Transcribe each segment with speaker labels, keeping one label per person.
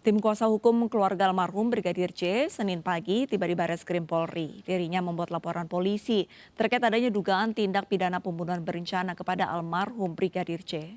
Speaker 1: Tim kuasa hukum keluarga almarhum Brigadir J Senin pagi tiba di Barreskrim Polri. Dirinya membuat laporan polisi terkait adanya dugaan tindak pidana pembunuhan berencana kepada almarhum Brigadir J.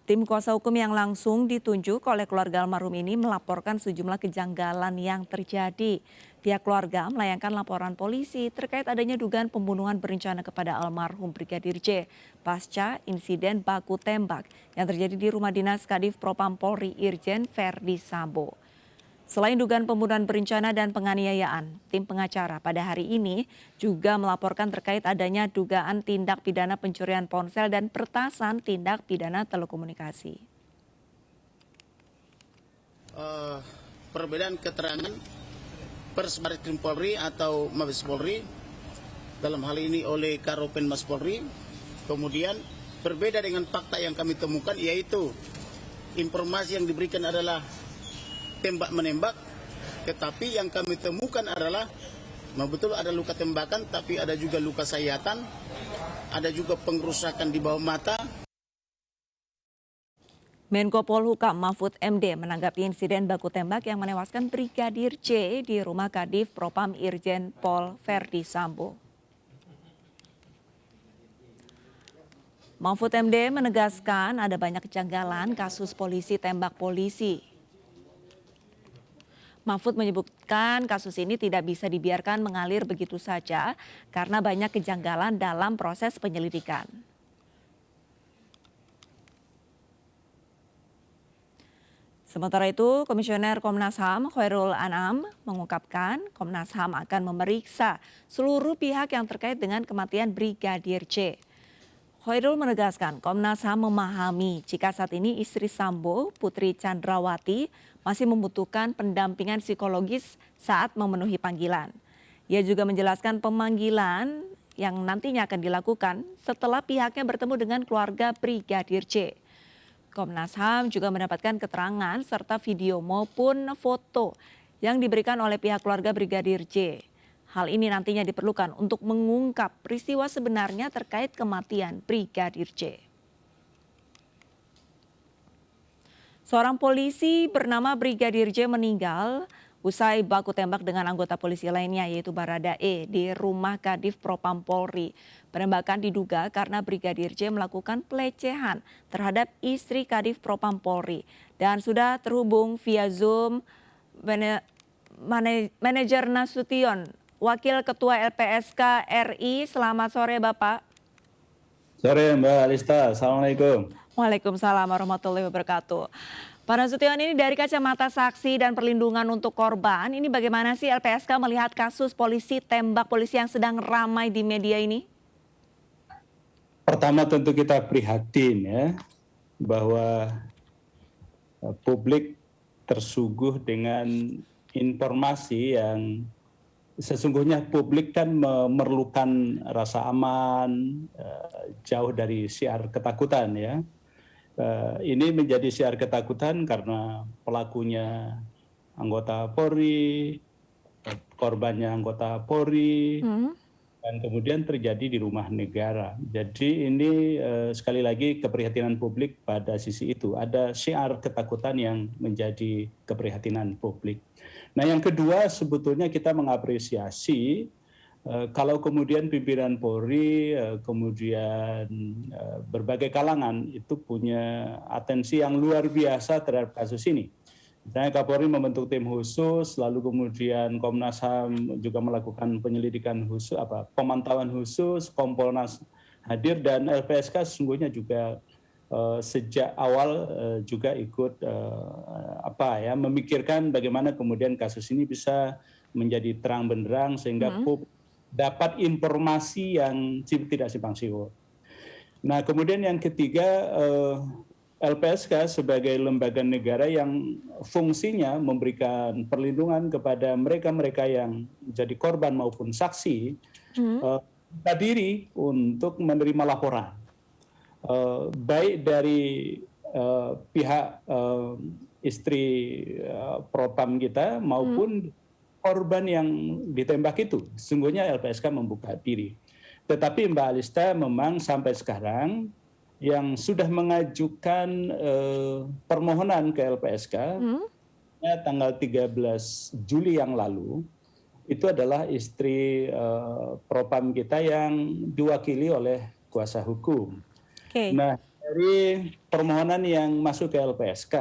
Speaker 1: Tim kuasa hukum yang langsung ditunjuk oleh keluarga almarhum ini melaporkan sejumlah kejanggalan yang terjadi. Pihak keluarga melayangkan laporan polisi terkait adanya dugaan pembunuhan berencana kepada almarhum Brigadir J pasca insiden baku tembak yang terjadi di rumah dinas Kadif Propam Polri Irjen Verdi Sambo. Selain dugaan pembunuhan berencana dan penganiayaan, tim pengacara pada hari ini juga melaporkan terkait adanya dugaan tindak pidana pencurian ponsel dan peretasan tindak pidana telekomunikasi.
Speaker 2: Perbedaan keterangan Pers Barreskrim Polri atau Mabes Polri dalam hal ini oleh Karopenmas Polri, kemudian berbeda dengan fakta yang kami temukan, yaitu informasi yang diberikan adalah tembak-menembak, tetapi yang kami temukan adalah betul ada luka tembakan, tapi ada juga luka sayatan, ada juga pengrusakan di bawah mata.
Speaker 1: Menko Polhukam Mahfud MD menanggapi insiden baku tembak yang menewaskan Brigadir J di rumah Kadif Propam Irjen Pol Verdi Sambo. Mahfud MD menegaskan ada banyak kejanggalan kasus polisi tembak polisi. Mahfud menyebutkan kasus ini tidak bisa dibiarkan mengalir begitu saja karena banyak kejanggalan dalam proses penyelidikan. Sementara itu, Komisioner Komnas HAM Khairul Anam mengungkapkan Komnas HAM akan memeriksa seluruh pihak yang terkait dengan kematian Brigadir J. Khairul menegaskan Komnas HAM memahami jika saat ini istri Sambo, Putri Chandrawati, masih membutuhkan pendampingan psikologis saat memenuhi panggilan. Ia juga menjelaskan pemanggilan yang nantinya akan dilakukan setelah pihaknya bertemu dengan keluarga Brigadir J. Komnas HAM juga mendapatkan keterangan serta video maupun foto yang diberikan oleh pihak keluarga Brigadir J. Hal ini nantinya diperlukan untuk mengungkap peristiwa sebenarnya terkait kematian Brigadir J. Seorang polisi bernama Brigadir J meninggal usai baku tembak dengan anggota polisi lainnya yaitu Baradae di rumah Kadif Propam Polri. Penembakan diduga karena Brigadir J melakukan pelecehan terhadap istri Kadif Propam Polri. Dan sudah terhubung via Zoom Manajer Nasution, Wakil Ketua LPSK RI. Selamat sore Bapak.
Speaker 3: Sore Mbak Alista, Assalamualaikum.
Speaker 1: Waalaikumsalam warahmatullahi wabarakatuh. Pak Nasution, ini dari kacamata saksi dan perlindungan untuk korban, ini bagaimana sih LPSK melihat kasus polisi tembak polisi yang sedang ramai di media ini?
Speaker 3: Pertama tentu kita prihatin ya, bahwa publik tersuguh dengan informasi yang sesungguhnya publik kan memerlukan rasa aman, jauh dari siar ketakutan ya. Ini menjadi siar ketakutan karena pelakunya anggota Polri, korbannya anggota Polri, dan kemudian terjadi di rumah negara. Jadi ini sekali lagi keprihatinan publik pada sisi itu. Ada siar ketakutan yang menjadi keprihatinan publik. Nah yang kedua sebetulnya kita mengapresiasi kalau kemudian pimpinan Polri, kemudian berbagai kalangan itu punya atensi yang luar biasa terhadap kasus ini. Misalnya Kapolri membentuk tim khusus, lalu kemudian Komnas HAM juga melakukan penyelidikan khusus, pemantauan khusus, Kompolnas hadir dan LPSK sesungguhnya juga sejak awal juga ikut memikirkan bagaimana kemudian kasus ini bisa menjadi terang benderang sehingga publik dapat informasi yang tidak simpang siur. Nah, kemudian yang ketiga, LPSK sebagai lembaga negara yang fungsinya memberikan perlindungan kepada mereka-mereka yang menjadi korban maupun saksi, berdiri untuk menerima laporan, baik dari pihak istri propam kita maupun korban yang ditembak itu. Sesungguhnya LPSK membuka diri. Tetapi Mbak Alista memang sampai sekarang yang sudah mengajukan permohonan ke LPSK tanggal 13 Juli yang lalu, itu adalah istri propam kita yang diwakili oleh kuasa hukum.
Speaker 1: Oke.
Speaker 3: Nah, dari permohonan yang masuk ke LPSK,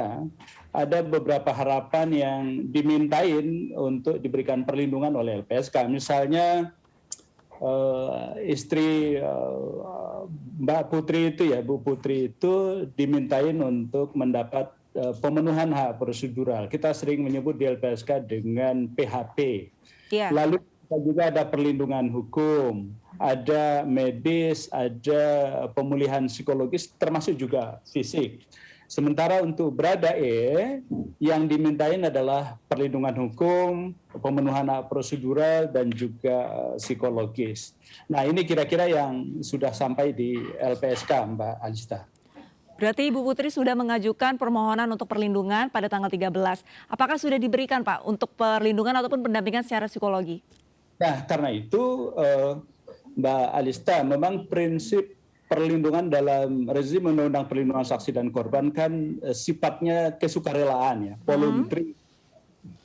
Speaker 3: ada beberapa harapan yang dimintain untuk diberikan perlindungan oleh LPSK. Misalnya istri Mbak Putri itu ya, Bu Putri itu dimintain untuk mendapat pemenuhan hak prosedural. Kita sering menyebut di LPSK dengan PHP.
Speaker 1: Iya.
Speaker 3: Lalu kita juga ada perlindungan hukum, ada medis, ada pemulihan psikologis, termasuk juga fisik. Sementara untuk Baradae yang dimintain adalah perlindungan hukum, pemenuhan hak prosedural, dan juga psikologis. Nah, ini kira-kira yang sudah sampai di LPSK, Mbak Alista.
Speaker 1: Berarti Ibu Putri sudah mengajukan permohonan untuk perlindungan pada tanggal 13. Apakah sudah diberikan Pak untuk perlindungan ataupun pendampingan secara psikologi?
Speaker 3: Nah, karena itu Mbak Alista, memang prinsip perlindungan dalam rezim Undang-Undang Perlindungan Saksi dan Korban kan sifatnya kesukarelaan ya, voluntary.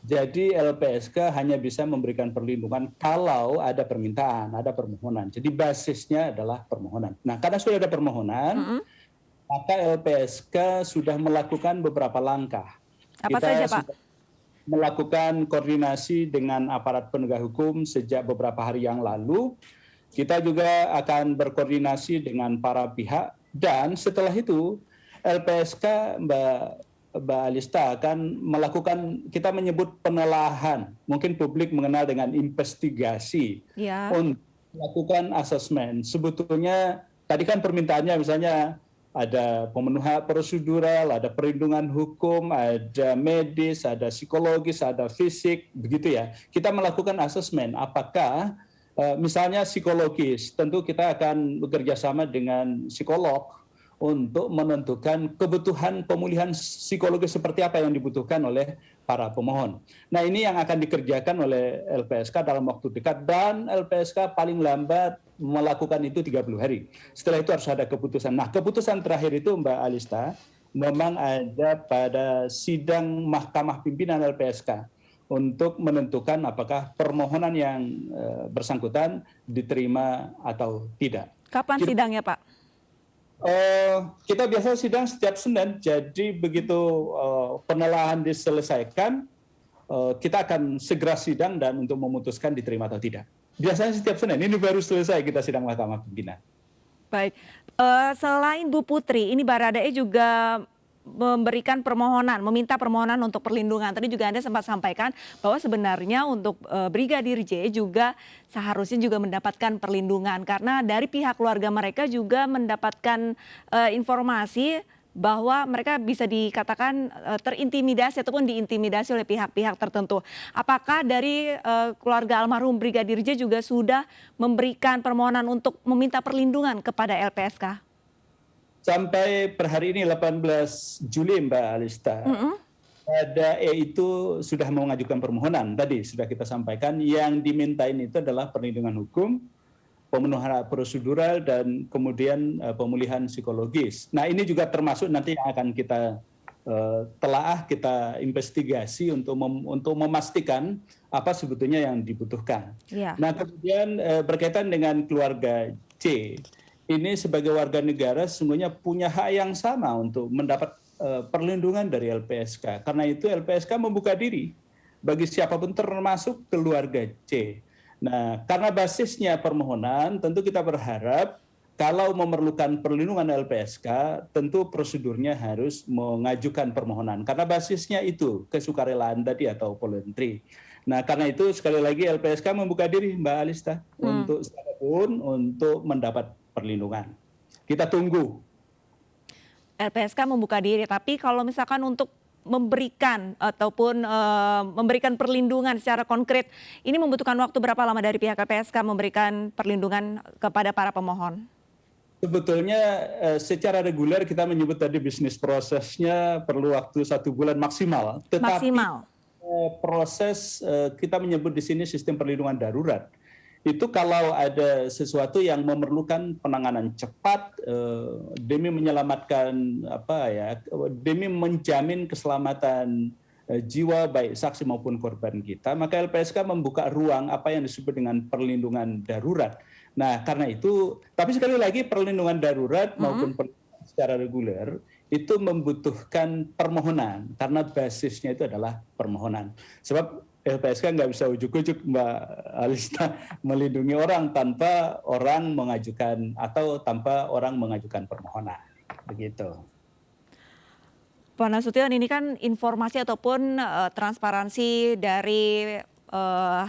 Speaker 3: Jadi LPSK hanya bisa memberikan perlindungan kalau ada permintaan, ada permohonan. Jadi basisnya adalah permohonan. Nah, karena sudah ada permohonan, maka LPSK sudah melakukan beberapa langkah.
Speaker 1: Apa
Speaker 3: Kita
Speaker 1: saja Pak?
Speaker 3: sudah melakukan koordinasi dengan aparat penegak hukum sejak beberapa hari yang lalu. Kita juga akan berkoordinasi dengan para pihak, dan setelah itu LPSK Mbak Alista akan melakukan, kita menyebut penelahan, mungkin publik mengenal dengan investigasi, untuk melakukan asesmen. Sebetulnya tadi kan permintaannya misalnya ada pemenuhan prosedural, ada perlindungan hukum, ada medis, ada psikologis, ada fisik, begitu ya. Kita melakukan asesmen apakah misalnya psikologis, tentu kita akan bekerja sama dengan psikolog untuk menentukan kebutuhan pemulihan psikologis seperti apa yang dibutuhkan oleh para pemohon. Nah, ini yang akan dikerjakan oleh LPSK dalam waktu dekat, dan LPSK paling lambat melakukan itu 30 hari. Setelah itu harus ada keputusan. Nah, keputusan terakhir itu Mbak Alista memang ada pada sidang Mahkamah Pimpinan LPSK untuk menentukan apakah permohonan yang bersangkutan diterima atau tidak.
Speaker 1: Kapan sidangnya Pak?
Speaker 3: Kita biasa sidang setiap Senin, jadi begitu penelahan diselesaikan, kita akan segera sidang dan untuk memutuskan diterima atau tidak. Biasanya setiap Senin, ini baru selesai kita sidang Mahkamah Pimpinan.
Speaker 1: Baik, selain Bu Putri, ini Baradae juga memberikan permohonan, meminta permohonan untuk perlindungan. Tadi juga Anda sempat sampaikan bahwa sebenarnya untuk Brigadir J juga seharusnya juga mendapatkan perlindungan karena dari pihak keluarga mereka juga mendapatkan informasi bahwa mereka bisa dikatakan terintimidasi ataupun diintimidasi oleh pihak-pihak tertentu. Apakah dari keluarga almarhum Brigadir J juga sudah memberikan permohonan untuk meminta perlindungan kepada LPSK?
Speaker 3: Sampai per hari ini 18 Juli Mbak Alista, Baradae itu sudah mengajukan permohonan, tadi sudah kita sampaikan, yang dimintain itu adalah perlindungan hukum, pemenuhan hak prosedural, dan kemudian pemulihan psikologis. Nah, ini juga termasuk nanti yang akan kita telaah, kita investigasi untuk memastikan apa sebetulnya yang dibutuhkan. Nah, kemudian berkaitan dengan keluarga C, ini sebagai warga negara sesungguhnya punya hak yang sama untuk mendapat perlindungan dari LPSK. Karena itu LPSK membuka diri bagi siapapun termasuk keluarga C. Nah, karena basisnya permohonan, tentu kita berharap kalau memerlukan perlindungan LPSK, tentu prosedurnya harus mengajukan permohonan. Karena basisnya itu kesukarelaan tadi atau voluntary. Nah, karena itu sekali lagi LPSK membuka diri Mbak Alista untuk siapapun untuk mendapat perlindungan. Kita tunggu.
Speaker 1: LPSK membuka diri, tapi kalau misalkan untuk memberikan ataupun memberikan perlindungan secara konkret, ini membutuhkan waktu berapa lama dari pihak LPSK memberikan perlindungan kepada para pemohon?
Speaker 3: Sebetulnya secara reguler kita menyebut tadi bisnis prosesnya perlu waktu 1 bulan maksimal. Tetapi proses kita menyebut di sini sistem perlindungan darurat. itu kalau ada sesuatu yang memerlukan penanganan cepat demi menyelamatkan demi menjamin keselamatan jiwa baik saksi maupun korban kita, maka LPSK membuka ruang apa yang disebut dengan perlindungan darurat. Nah, karena itu, tapi sekali lagi perlindungan darurat maupun perlindungan secara reguler itu membutuhkan permohonan karena basisnya itu adalah permohonan. Sebab LPSK nggak bisa ujuk-ujuk Mbak Alista melindungi orang tanpa orang mengajukan atau tanpa orang mengajukan permohonan. Begitu.
Speaker 1: Pak Nasution, ini kan informasi ataupun transparansi dari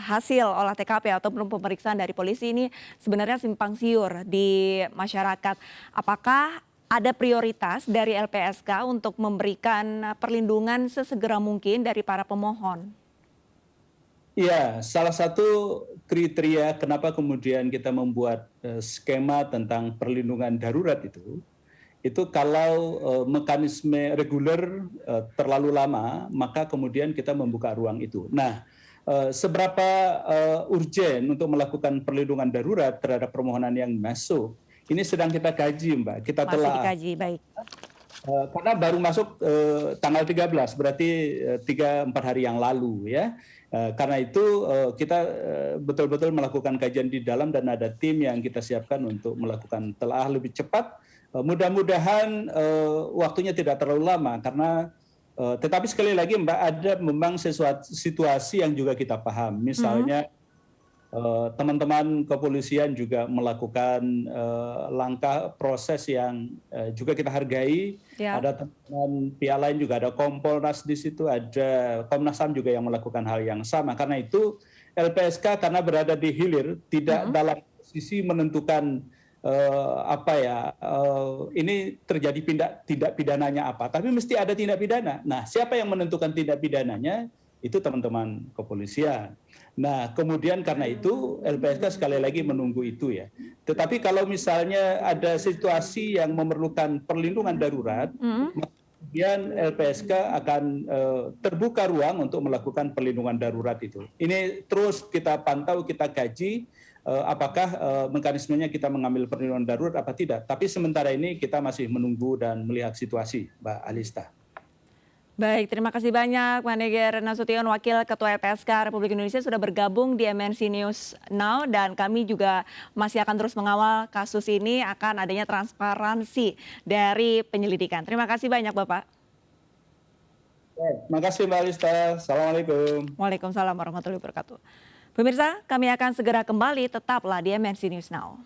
Speaker 1: hasil olah TKP ataupun pemeriksaan dari polisi ini sebenarnya simpang siur di masyarakat. Apakah ada prioritas dari LPSK untuk memberikan perlindungan sesegera mungkin dari para pemohon?
Speaker 3: Ya, salah satu kriteria kenapa kemudian kita membuat skema tentang perlindungan darurat itu kalau mekanisme reguler terlalu lama, maka kemudian kita membuka ruang itu. Nah, seberapa urgen untuk melakukan perlindungan darurat terhadap permohonan yang masuk, ini sedang kita kaji, Mbak. Kita
Speaker 1: Masih
Speaker 3: telah
Speaker 1: dikaji, baik.
Speaker 3: Karena baru masuk tanggal 13, berarti 3-4 hari yang lalu ya. Karena itu kita betul-betul melakukan kajian di dalam dan ada tim yang kita siapkan untuk melakukan telaah lebih cepat. Mudah-mudahan waktunya tidak terlalu lama karena tetapi sekali lagi Mbak, ada memang sesuatu situasi yang juga kita paham. Misalnya teman-teman kepolisian juga melakukan langkah proses yang juga kita hargai. Ya. Ada teman pihak lain juga, ada Kompolnas di situ, ada Komnas HAM juga yang melakukan hal yang sama. Karena itu LPSK karena berada di hilir tidak dalam posisi menentukan ini terjadi tindak pidananya apa, tapi mesti ada tindak pidana. Nah, siapa yang menentukan tindak pidananya? Itu teman-teman kepolisian. Nah, kemudian karena itu LPSK sekali lagi menunggu itu ya. Tetapi kalau misalnya ada situasi yang memerlukan perlindungan darurat, kemudian LPSK akan terbuka ruang untuk melakukan perlindungan darurat itu. Ini terus kita pantau, kita kaji apakah mekanismenya kita mengambil perlindungan darurat apa tidak. Tapi sementara ini kita masih menunggu dan melihat situasi, Mbak Alista.
Speaker 1: Baik, terima kasih banyak Manager Nasution, Wakil Ketua LPSK Republik Indonesia sudah bergabung di MNC News Now dan kami juga masih akan terus mengawal kasus ini akan adanya transparansi dari penyelidikan. Terima kasih banyak Bapak.
Speaker 3: Terima kasih Mbak Alista. Assalamualaikum.
Speaker 1: Waalaikumsalam warahmatullahi wabarakatuh. Pemirsa, kami akan segera kembali, tetaplah di MNC News Now.